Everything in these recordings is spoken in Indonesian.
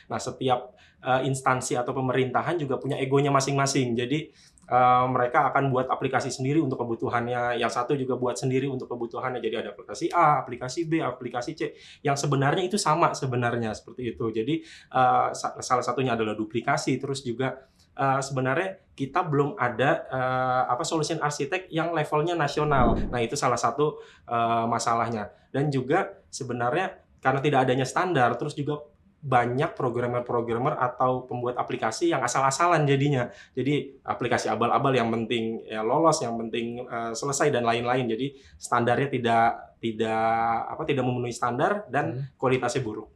Nah, setiap instansi atau pemerintahan juga punya egonya masing-masing. Jadi mereka akan buat aplikasi sendiri untuk kebutuhannya, yang satu juga buat sendiri untuk kebutuhannya. Jadi ada aplikasi A, aplikasi B, aplikasi C, yang sebenarnya itu sama sebenarnya seperti itu. Jadi salah satunya adalah duplikasi, terus juga sebenarnya kita belum ada solution arsitek yang levelnya nasional. Nah, itu salah satu masalahnya. Dan juga sebenarnya karena tidak adanya standar, terus juga banyak programmer-programmer atau pembuat aplikasi yang asal-asalan jadinya. Jadi aplikasi abal-abal, yang penting ya lolos, yang penting selesai dan lain-lain. Jadi standarnya tidak memenuhi standar dan kualitasnya buruk.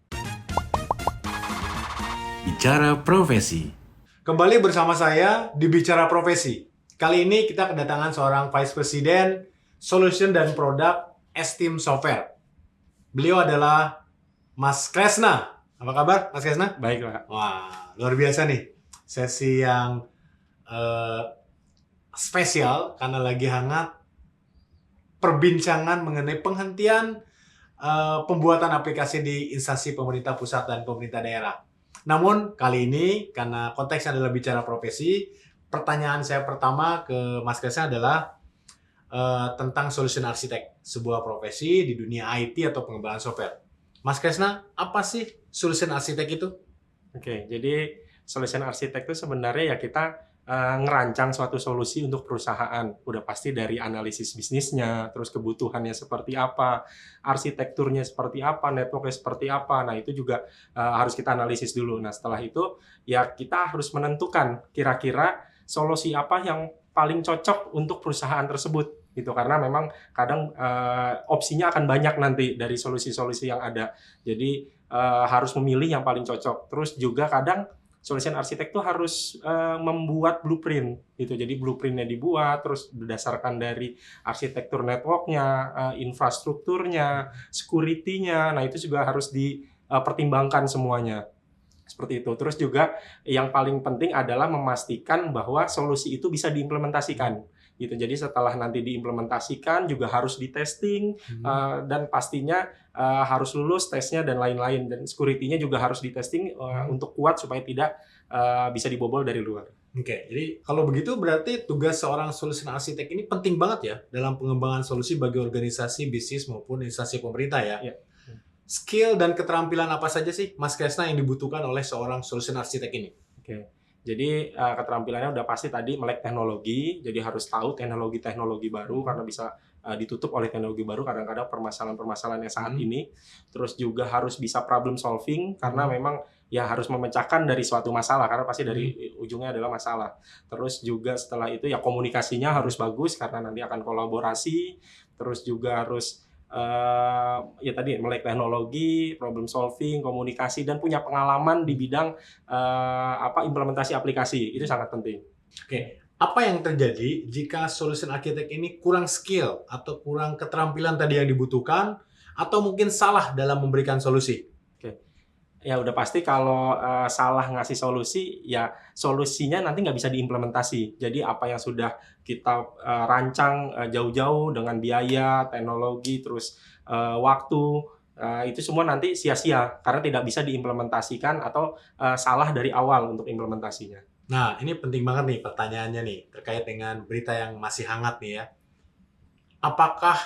Bicara Profesi. Kembali bersama saya di Bicara Profesi. Kali ini kita kedatangan seorang Vice President Solution dan Product Esteem Software. Beliau adalah Mas Kresna. Apa kabar, Mas Kresna? Baik, Pak. Wah, luar biasa nih. Sesi yang spesial karena lagi hangat perbincangan mengenai penghentian pembuatan aplikasi di instansi pemerintah pusat dan pemerintah daerah. Namun kali ini karena konteksnya adalah bicara profesi, pertanyaan saya pertama ke Mas Kresna adalah tentang solution architect, sebuah profesi di dunia IT atau pengembangan software. Mas Kresna, apa sih solution architect itu? Oke, jadi solution architect itu sebenarnya ya kita ngerancang suatu solusi untuk perusahaan. Udah pasti dari analisis bisnisnya, terus kebutuhannya seperti apa, arsitekturnya seperti apa, networknya seperti apa. Nah, itu juga harus kita analisis dulu. Nah, setelah itu ya kita harus menentukan kira-kira solusi apa yang paling cocok untuk perusahaan tersebut gitu, karena memang kadang opsinya akan banyak nanti dari solusi-solusi yang ada. Jadi harus memilih yang paling cocok. Terus juga kadang solution architect tuh harus membuat blueprint gitu. Jadi blueprintnya dibuat terus berdasarkan dari arsitektur networknya, infrastrukturnya, security-nya. Nah, itu juga harus dipertimbangkan semuanya. Seperti itu. Terus juga yang paling penting adalah memastikan bahwa solusi itu bisa diimplementasikan gitu. Jadi setelah nanti diimplementasikan juga harus di-testing dan pastinya harus lulus tesnya dan lain-lain, dan security-nya juga harus di-testing untuk kuat supaya tidak bisa dibobol dari luar. Oke, jadi kalau begitu berarti tugas seorang solution architect ini penting banget ya dalam pengembangan solusi bagi organisasi, bisnis maupun instansi pemerintah ya. Ya. Skill dan keterampilan apa saja sih, Mas Kresna, yang dibutuhkan oleh seorang solution architect ini? Oke. Jadi keterampilannya udah pasti tadi melek teknologi, jadi harus tahu teknologi-teknologi baru karena bisa ditutup oleh teknologi baru kadang-kadang permasalahan-permasalahan yang saat ini. Terus juga harus bisa problem solving karena memang ya harus memecahkan dari suatu masalah karena pasti dari ujungnya adalah masalah. Terus juga setelah itu ya komunikasinya harus bagus karena nanti akan kolaborasi. Terus juga harus ya tadi melek teknologi, problem solving, komunikasi, dan punya pengalaman di bidang implementasi aplikasi. Itu sangat penting. Oke, apa yang terjadi jika solution architect ini kurang skill atau kurang keterampilan tadi yang dibutuhkan, atau mungkin salah dalam memberikan solusi? Ya udah pasti kalau salah ngasih solusi, ya solusinya nanti nggak bisa diimplementasi. Jadi apa yang sudah kita rancang jauh-jauh dengan biaya, teknologi, terus waktu, itu semua nanti sia-sia karena tidak bisa diimplementasikan atau salah dari awal untuk implementasinya. Nah, ini penting banget nih pertanyaannya nih, terkait dengan berita yang masih hangat nih ya. Apakah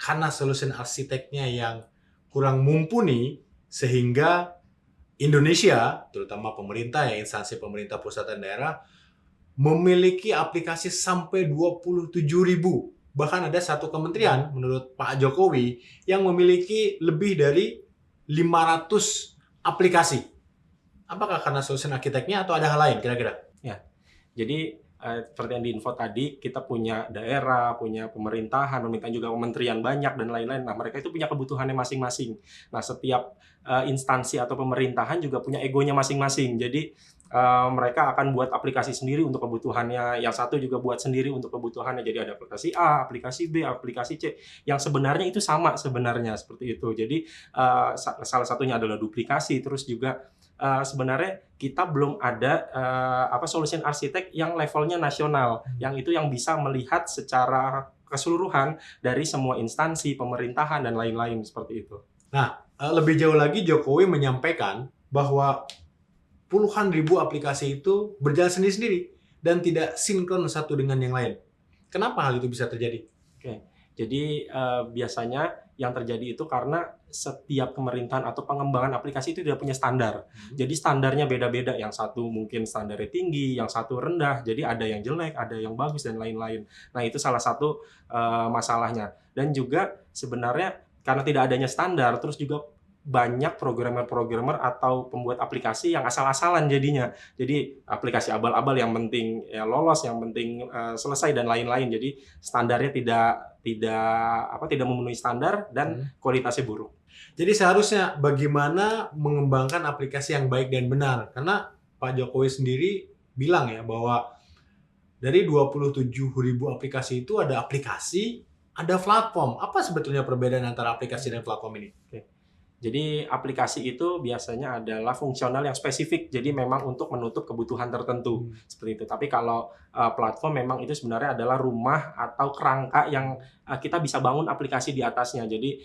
karena solution arsiteknya yang kurang mumpuni, sehingga Indonesia, terutama pemerintah ya, instansi pemerintah pusat dan daerah, memiliki aplikasi sampai 27.000. Bahkan ada satu kementerian, menurut Pak Jokowi, yang memiliki lebih dari 500 aplikasi. Apakah karena solution arsiteknya atau ada hal lain kira-kira? Ya, jadi seperti yang diinfo tadi, kita punya daerah, punya pemerintahan juga kementerian banyak dan lain-lain. Nah, mereka itu punya kebutuhannya masing-masing. Nah, setiap instansi atau pemerintahan juga punya egonya masing-masing. Jadi mereka akan buat aplikasi sendiri untuk kebutuhannya, yang satu juga buat sendiri untuk kebutuhannya. Jadi ada aplikasi A, aplikasi B, aplikasi C, yang sebenarnya itu sama sebenarnya seperti itu. Jadi salah satunya adalah duplikasi, terus juga sebenarnya kita belum ada solution architect yang levelnya nasional, yang itu yang bisa melihat secara keseluruhan dari semua instansi, pemerintahan, dan lain-lain seperti itu. Nah, lebih jauh lagi Jokowi menyampaikan bahwa puluhan ribu aplikasi itu berjalan sendiri-sendiri dan tidak sinkron satu dengan yang lain. Kenapa hal itu bisa terjadi? Oke, jadi biasanya yang terjadi itu karena setiap pemerintahan atau pengembangan aplikasi itu tidak punya standar. Jadi standarnya beda-beda. Yang satu mungkin standarnya tinggi, yang satu rendah. Jadi ada yang jelek, ada yang bagus dan lain-lain. Nah itu salah satu masalahnya. Dan juga sebenarnya karena tidak adanya standar, terus juga banyak programmer-programmer atau pembuat aplikasi yang asal-asalan jadinya. Jadi aplikasi abal-abal yang penting ya lolos, yang penting selesai dan lain-lain. Jadi standarnya tidak memenuhi standar dan kualitasnya buruk. Jadi seharusnya bagaimana mengembangkan aplikasi yang baik dan benar? Karena Pak Jokowi sendiri bilang ya bahwa dari 27.000 aplikasi itu ada aplikasi, ada platform. Apa sebetulnya perbedaan antara aplikasi dan platform ini? Oke. Jadi aplikasi itu biasanya adalah fungsional yang spesifik, jadi memang untuk menutup kebutuhan tertentu seperti itu. Tapi kalau platform memang itu sebenarnya adalah rumah atau kerangka yang kita bisa bangun aplikasi di atasnya. Jadi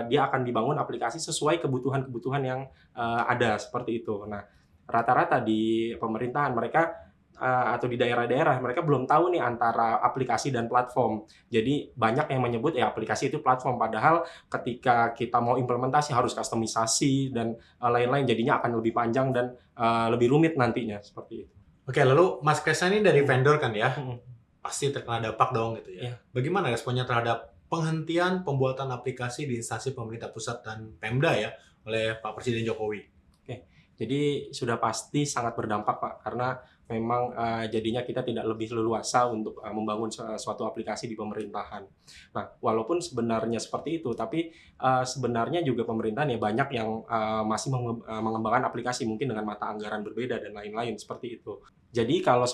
dia akan dibangun aplikasi sesuai kebutuhan-kebutuhan yang ada seperti itu. Nah, rata-rata di pemerintahan mereka atau di daerah-daerah mereka belum tahu nih antara aplikasi dan platform. Jadi banyak yang menyebut ya aplikasi itu platform, padahal ketika kita mau implementasi harus kustomisasi dan lain-lain, jadinya akan lebih panjang dan lebih rumit nantinya seperti itu. Oke, lalu Mas Kresa ini dari vendor kan ya? Pasti terkena dampak dong gitu ya. Iya. Bagaimana responnya terhadap penghentian pembuatan aplikasi di instansi pemerintah pusat dan Pemda ya oleh Pak Presiden Jokowi? Jadi sudah pasti sangat berdampak Pak, karena memang jadinya kita tidak lebih leluasa untuk membangun suatu aplikasi di pemerintahan. Nah, walaupun sebenarnya seperti itu, tapi sebenarnya juga pemerintahan ya banyak yang masih mengembangkan aplikasi mungkin dengan mata anggaran berbeda dan lain-lain seperti itu. Jadi kalau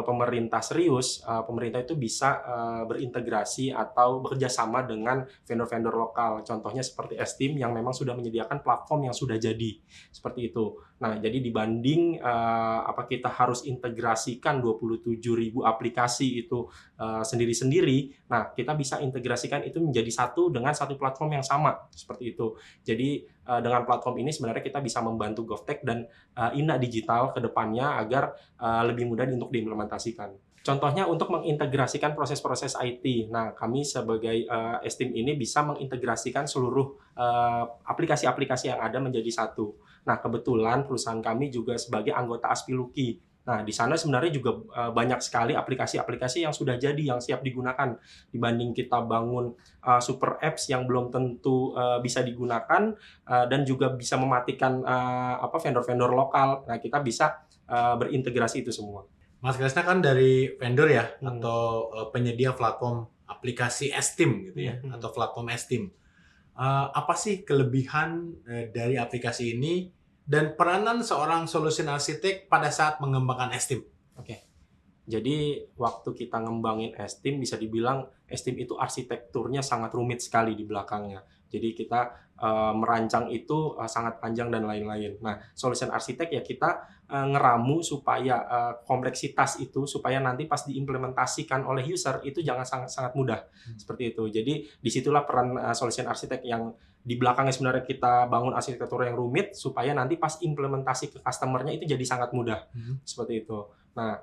pemerintah serius, pemerintah itu bisa berintegrasi atau bekerja sama dengan vendor-vendor lokal. Contohnya seperti Esteem yang memang sudah menyediakan platform yang sudah jadi seperti itu. Nah, jadi dibanding kita harus integrasikan 27.000 aplikasi itu sendiri-sendiri, nah kita bisa integrasikan itu menjadi satu dengan satu platform yang sama seperti itu. Jadi dengan platform ini sebenarnya kita bisa membantu GovTech dan Inna Digital ke depannya agar lebih mudah untuk diimplementasikan. Contohnya untuk mengintegrasikan proses-proses IT. Nah, kami sebagai Esteem ini bisa mengintegrasikan seluruh aplikasi-aplikasi yang ada menjadi satu. Nah, kebetulan perusahaan kami juga sebagai anggota Aspiluki. Nah, di sana sebenarnya juga banyak sekali aplikasi-aplikasi yang sudah jadi, yang siap digunakan. Dibanding kita bangun super apps yang belum tentu bisa digunakan dan juga bisa mematikan vendor-vendor lokal. Nah, kita bisa berintegrasi itu semua. Mas Kresna kan dari vendor ya, atau penyedia platform aplikasi Esteem gitu ya, atau platform Esteem. Apa sih kelebihan dari aplikasi ini dan peranan seorang solution arsitek pada saat mengembangkan Esteem? Oke. Jadi waktu kita ngembangin Esteem bisa dibilang Esteem itu arsitekturnya sangat rumit sekali di belakangnya. Jadi kita merancang itu sangat panjang dan lain-lain. Nah, solution arsitek ya kita ngeramu supaya kompleksitas itu supaya nanti pas diimplementasikan oleh user itu jangan sangat mudah seperti itu. Jadi disitulah peran solution arsitek yang di belakangnya sebenarnya kita bangun arsitektur yang rumit supaya nanti pas implementasi ke customer-nya itu jadi sangat mudah seperti itu. Nah,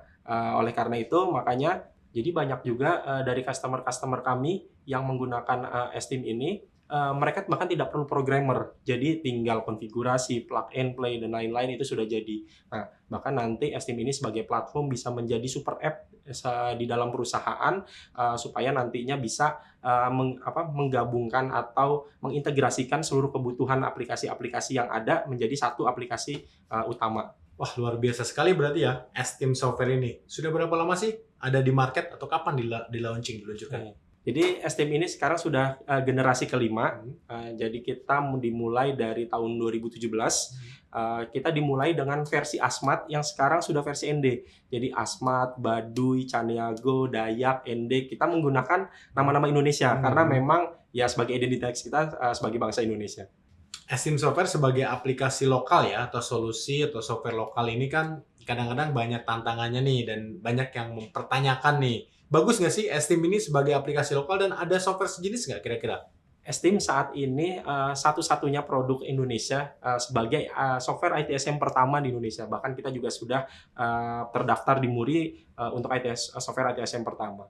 oleh karena itu makanya jadi banyak juga dari customer kami yang menggunakan Esteem ini mereka bahkan tidak perlu programmer, jadi tinggal konfigurasi, plug and play dan lain-lain itu sudah jadi. Nah, bahkan nanti Esteem ini sebagai platform bisa menjadi super app di dalam perusahaan supaya nantinya bisa menggabungkan atau mengintegrasikan seluruh kebutuhan aplikasi-aplikasi yang ada menjadi satu aplikasi utama. Wah, luar biasa sekali berarti ya Esteem software ini. Sudah berapa lama sih ada di market atau kapan diluncurkan? Jadi Esteem ini sekarang sudah generasi kelima. Jadi kita dimulai dari tahun 2017. Kita dimulai dengan versi Asmat yang sekarang sudah versi ND. Jadi Asmat, Baduy, Caniago, Dayak, ND. Kita menggunakan nama-nama Indonesia karena memang ya sebagai identitas kita sebagai bangsa Indonesia. Esteem software sebagai aplikasi lokal ya atau solusi atau software lokal ini kan kadang-kadang banyak tantangannya nih dan banyak yang mempertanyakan nih. Bagus nggak sih Esteem ini sebagai aplikasi lokal dan ada software sejenis nggak kira-kira? Esteem saat ini satu-satunya produk Indonesia sebagai software ITSM pertama di Indonesia. Bahkan kita juga sudah terdaftar di MURI untuk software ITSM pertama.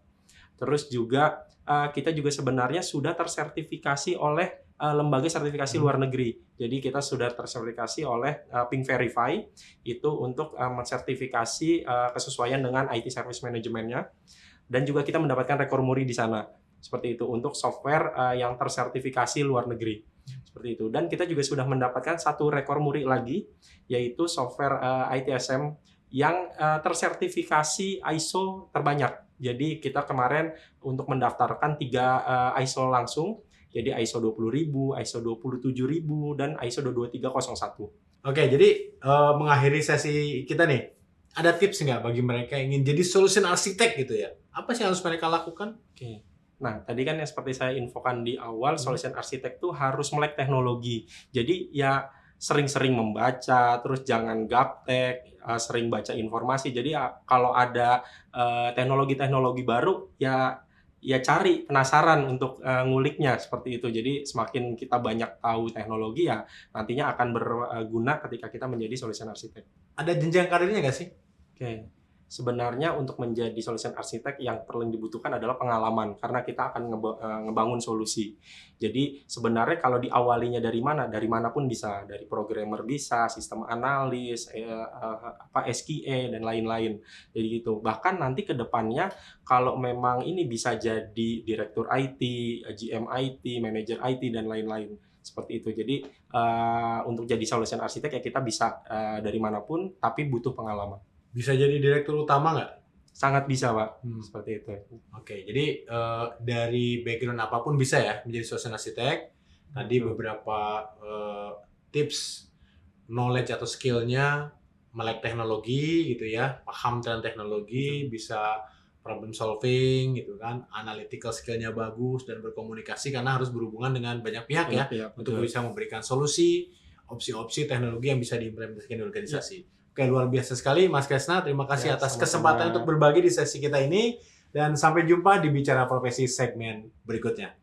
Terus juga kita juga sebenarnya sudah tersertifikasi oleh lembaga sertifikasi luar negeri. Jadi kita sudah tersertifikasi oleh Pink Verify itu untuk mensertifikasi kesesuaian dengan IT Service Management-nya. Dan juga kita mendapatkan rekor MURI di sana. Seperti itu untuk software yang tersertifikasi luar negeri. Seperti itu. Dan kita juga sudah mendapatkan satu rekor MURI lagi, yaitu software ITSM yang tersertifikasi ISO terbanyak. Jadi kita kemarin untuk mendaftarkan 3 ISO langsung, jadi ISO 20.000, ISO 27.000, dan ISO 22301. Oke, jadi mengakhiri sesi kita nih, ada tips nggak bagi mereka yang ingin jadi solution architect gitu ya? Apa sih yang harus mereka lakukan? Oke. Nah, tadi kan yang seperti saya infokan di awal, solution architect tuh harus melek teknologi. Jadi ya sering-sering membaca, terus jangan gaptek, sering baca informasi. Jadi kalau ada teknologi-teknologi baru, ya cari, penasaran untuk nguliknya seperti itu. Jadi semakin kita banyak tahu teknologi, ya nantinya akan berguna ketika kita menjadi solution architect. Ada jenjang karirnya nggak sih? Oke. Sebenarnya untuk menjadi solution architect yang paling dibutuhkan adalah pengalaman, karena kita akan ngebangun solusi. Jadi sebenarnya kalau diawalinya dari mana? Dari manapun bisa, dari programmer bisa, sistem analis, SQE dan lain-lain. Jadi gitu. Bahkan nanti ke depannya kalau memang ini bisa jadi direktur IT, GM IT, manajer IT dan lain-lain. Seperti itu. Jadi untuk jadi solution architect ya kita bisa dari manapun, tapi butuh pengalaman. Bisa jadi direktur utama nggak? Sangat bisa, Pak. Seperti itu. Oke, jadi dari background apapun bisa ya menjadi solution architect. Tadi beberapa tips, knowledge atau skill-nya melek teknologi gitu ya, paham tentang teknologi, bisa problem solving gitu kan, analytical skill-nya bagus dan berkomunikasi karena harus berhubungan dengan banyak pihak ya untuk bisa memberikan solusi, opsi-opsi teknologi yang bisa diimplementasikan di organisasi. Oke, luar biasa sekali Mas Kresna. Terima kasih atas kesempatan untuk berbagi di sesi kita ini. Dan sampai jumpa di Bicara Profesi segmen berikutnya.